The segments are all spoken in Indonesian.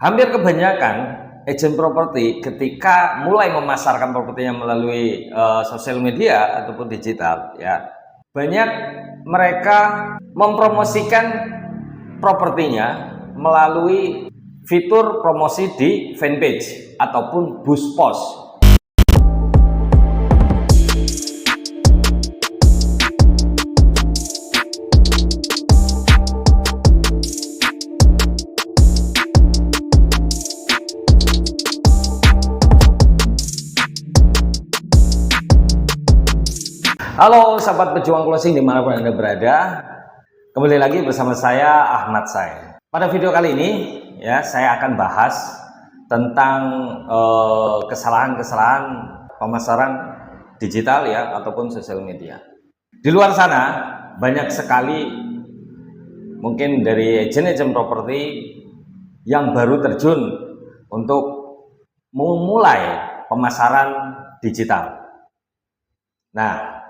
Hampir kebanyakan agent properti ketika mulai memasarkan propertinya melalui sosial media ataupun digital, ya, banyak mereka mempromosikan propertinya melalui fitur promosi di fanpage ataupun boost post. Halo sahabat pejuang closing dimanapun Anda berada, kembali lagi bersama saya Ahmad Say. Pada video kali ini ya, saya akan bahas tentang kesalahan-kesalahan pemasaran digital ya ataupun sosial media. Di luar sana banyak sekali mungkin dari agen-agen properti yang baru terjun untuk memulai pemasaran digital. Nah,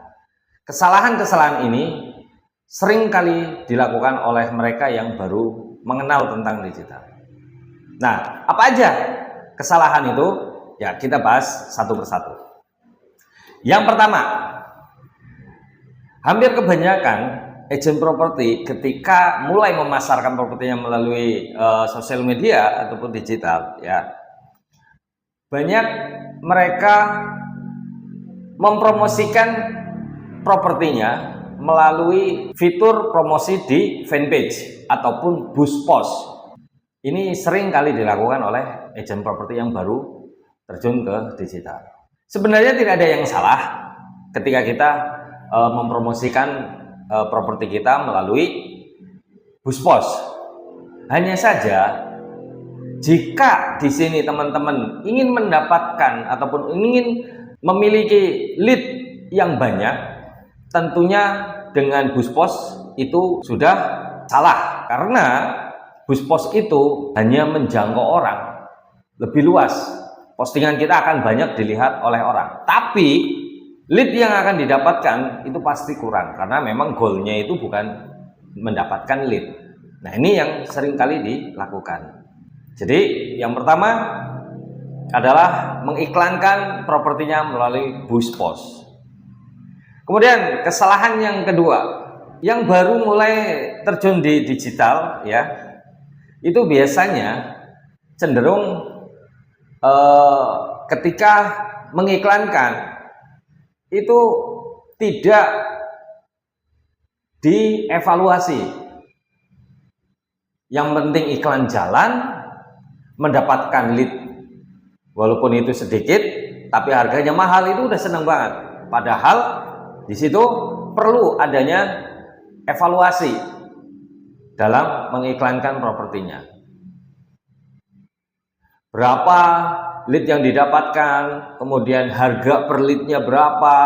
kesalahan-kesalahan ini sering kali dilakukan oleh mereka yang baru mengenal tentang digital. Nah, apa aja kesalahan itu? Ya, kita bahas satu persatu. Yang pertama, hampir kebanyakan agen properti ketika mulai memasarkan propertinya melalui sosial media ataupun digital, ya, banyak mereka mempromosikan propertinya melalui fitur promosi di fanpage ataupun boost post. Ini sering kali dilakukan oleh agen properti yang baru terjun ke digital. Sebenarnya tidak ada yang salah ketika kita mempromosikan properti kita melalui boost post. Hanya saja jika di sini teman-teman ingin mendapatkan ataupun ingin memiliki lead yang banyak, tentunya dengan boost post itu sudah salah, karena boost post itu hanya menjangkau orang lebih luas. Postingan kita akan banyak dilihat oleh orang, tapi lead yang akan didapatkan itu pasti kurang, karena memang goalnya itu bukan mendapatkan lead. Nah, ini yang sering kali dilakukan. Jadi yang pertama adalah mengiklankan propertinya melalui boost post. Kemudian kesalahan yang kedua, yang baru mulai terjun di digital ya, itu biasanya cenderung ketika mengiklankan itu tidak dievaluasi. Yang penting iklan jalan, mendapatkan lead walaupun itu sedikit tapi harganya mahal, itu udah seneng banget. Padahal di situ perlu adanya evaluasi dalam mengiklankan propertinya. Berapa lead yang didapatkan, kemudian harga per leadnya berapa,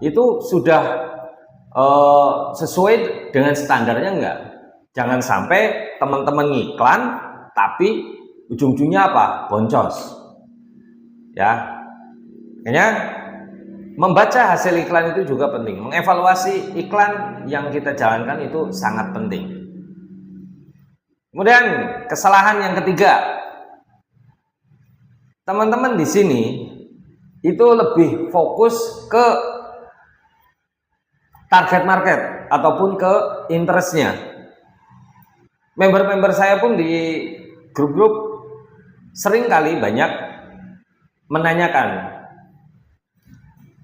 itu sudah sesuai dengan standarnya enggak? Jangan sampai teman-teman ngiklan tapi ujung-ujungnya apa? Boncos. Ya. Makanya membaca hasil iklan itu juga penting. Mengevaluasi iklan yang kita jalankan itu sangat penting. Kemudian kesalahan yang ketiga, teman-teman di sini itu lebih fokus ke target market ataupun ke interestnya. Member-member saya pun di grup-grup sering kali banyak menanyakan,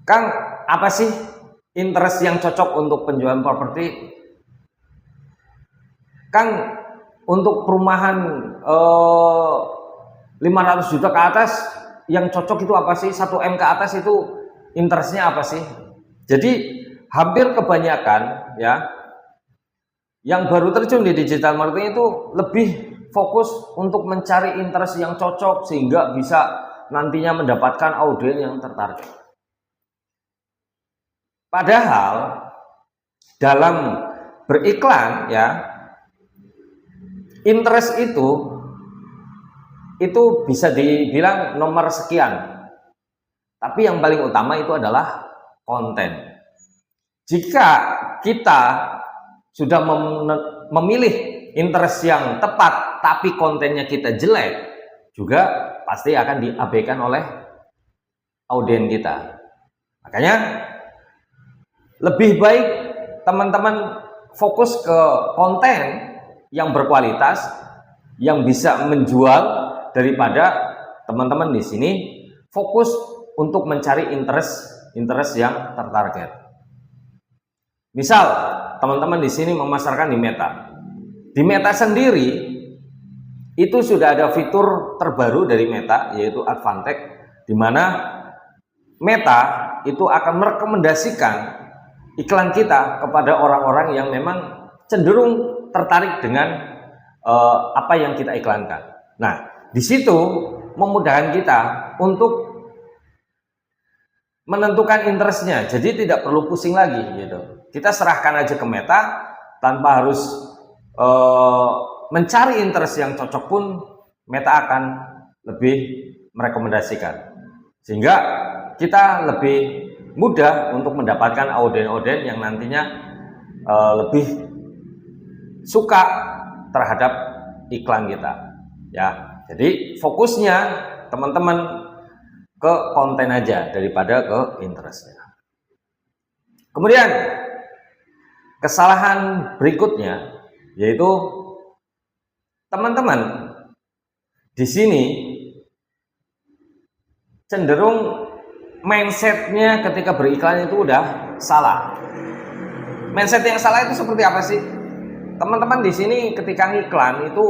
Kang, apa sih interest yang cocok untuk penjualan properti? Kang, untuk perumahan 500 juta ke atas yang cocok itu apa sih? 1M ke atas itu interestnya apa sih? Jadi hampir kebanyakan ya yang baru terjun di digital marketing itu lebih fokus untuk mencari interest yang cocok sehingga bisa nantinya mendapatkan audiens yang tertarget. Padahal dalam beriklan ya, interest itu bisa dibilang nomor sekian. Tapi yang paling utama itu adalah konten. Jika kita sudah memilih interest yang tepat tapi kontennya kita jelek, juga pasti akan diabaikan oleh audiens kita. Makanya lebih baik teman-teman fokus ke konten yang berkualitas, yang bisa menjual, daripada teman-teman di sini fokus untuk mencari interest yang tertarget. Misal teman-teman di sini memasarkan di Meta. Di Meta sendiri itu sudah ada fitur terbaru dari Meta, yaitu Advantage, di mana Meta itu akan merekomendasikan iklan kita kepada orang-orang yang memang cenderung tertarik dengan apa yang kita iklankan. Nah, di situ memudahkan kita untuk menentukan interestnya, jadi tidak perlu pusing lagi gitu. Kita serahkan aja ke Meta tanpa harus mencari interest yang cocok pun, Meta akan lebih merekomendasikan, sehingga kita lebih mudah untuk mendapatkan audiens yang nantinya lebih suka terhadap iklan kita, ya. Jadi fokusnya teman-teman ke konten aja daripada ke interestnya. Kemudian kesalahan berikutnya yaitu teman-teman di sini cenderung mindsetnya ketika beriklan itu udah salah. Mindset yang salah itu seperti apa sih? Teman-teman di sini ketika ngiklan itu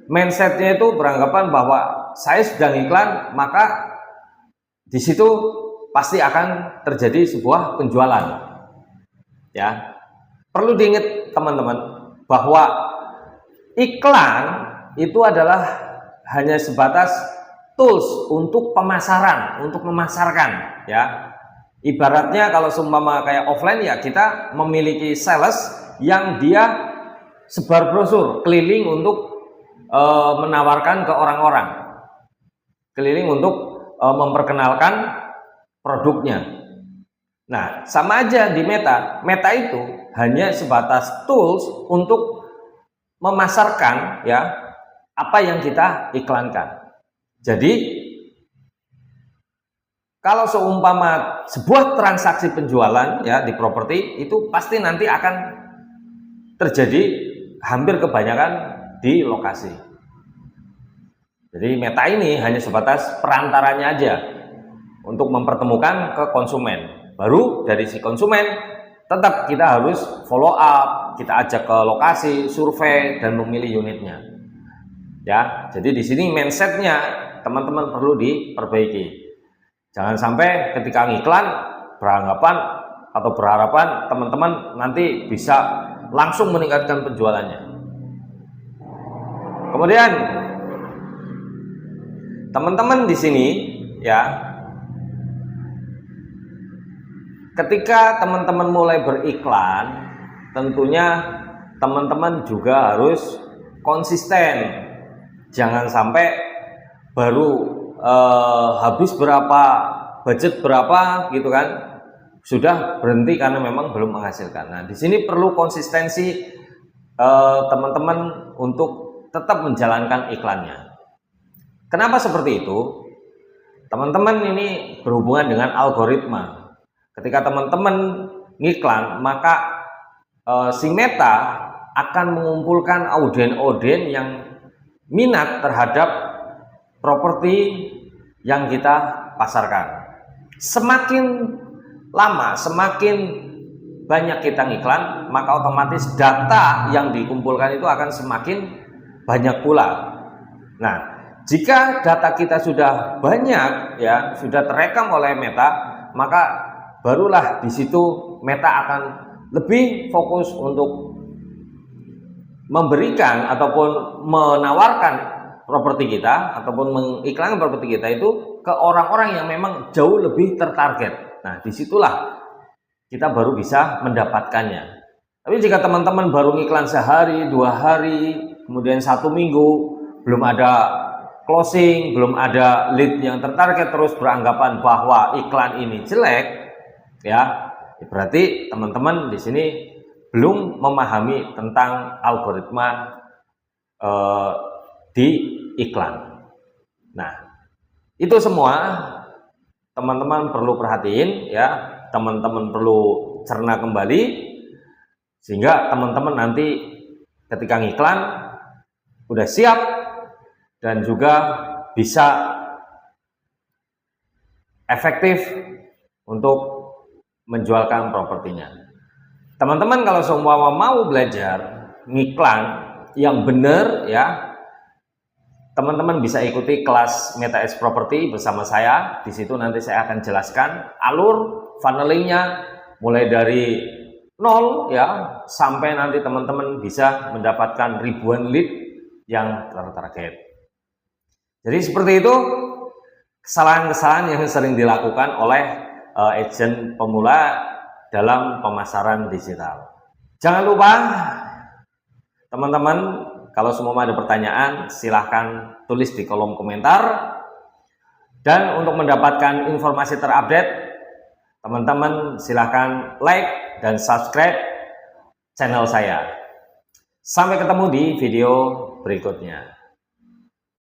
mindsetnya itu beranggapan bahwa saya sudah ngiklan, maka di situ pasti akan terjadi sebuah penjualan. Ya, perlu diingat teman-teman bahwa iklan itu adalah hanya sebatas tools untuk pemasaran, untuk memasarkan, ya. Ibaratnya kalau seumpama kayak offline, ya kita memiliki sales yang dia sebar brosur keliling untuk menawarkan ke orang-orang, keliling untuk memperkenalkan produknya. Nah, sama aja di Meta. Meta itu hanya sebatas tools untuk memasarkan, ya, apa yang kita iklankan. Jadi kalau seumpama sebuah transaksi penjualan, ya, di properti itu pasti nanti akan terjadi hampir kebanyakan di lokasi. Jadi Meta ini hanya sebatas perantaranya aja untuk mempertemukan ke konsumen. Baru dari si konsumen tetap kita harus follow up, kita ajak ke lokasi, survei, dan memilih unitnya. Ya, jadi di sini mindsetnya teman-teman perlu diperbaiki. Jangan sampai ketika ngiklan beranggapan atau berharapan teman-teman nanti bisa langsung meningkatkan penjualannya. Kemudian teman-teman di sini, ya, ketika teman-teman mulai beriklan, tentunya teman-teman juga harus konsisten. Jangan sampai baru habis berapa, budget berapa gitu kan, sudah berhenti karena memang belum menghasilkan. Nah, di sini perlu konsistensi teman-teman untuk tetap menjalankan iklannya. Kenapa seperti itu? Teman-teman ini berhubungan dengan algoritma. Ketika teman-teman ngiklan, maka si Meta akan mengumpulkan audiens yang minat terhadap properti yang kita pasarkan. Semakin lama, semakin banyak kita ngiklan, maka otomatis data yang dikumpulkan itu akan semakin banyak pula. Nah, jika data kita sudah banyak, ya, sudah terekam oleh Meta, maka barulah di situ Meta akan lebih fokus untuk memberikan ataupun menawarkan properti kita ataupun mengiklankan properti kita itu ke orang-orang yang memang jauh lebih tertarget. Nah, disitulah kita baru bisa mendapatkannya. Tapi jika teman-teman baru ngiklan sehari, 2 hari, kemudian 1 minggu, belum ada closing, belum ada lead yang tertarget, terus beranggapan bahwa iklan ini jelek, ya, berarti teman-teman di sini belum memahami tentang algoritma di iklan. Nah, itu semua teman-teman perlu perhatiin ya, teman-teman perlu cerna kembali sehingga teman-teman nanti ketika ngiklan udah siap dan juga bisa efektif untuk menjualkan propertinya. Teman-teman kalau semua mau belajar ngiklan yang benar ya, teman-teman bisa ikuti kelas MetaX Property bersama saya. Di situ nanti saya akan jelaskan alur funnelingnya mulai dari nol ya sampai nanti teman-teman bisa mendapatkan ribuan lead yang tertarget. Jadi seperti itu kesalahan-kesalahan yang sering dilakukan oleh agen pemula dalam pemasaran digital. Jangan lupa teman-teman, kalau semua ada pertanyaan silahkan tulis di kolom komentar. Dan untuk mendapatkan informasi terupdate, teman-teman silahkan like dan subscribe channel saya. Sampai ketemu di video berikutnya.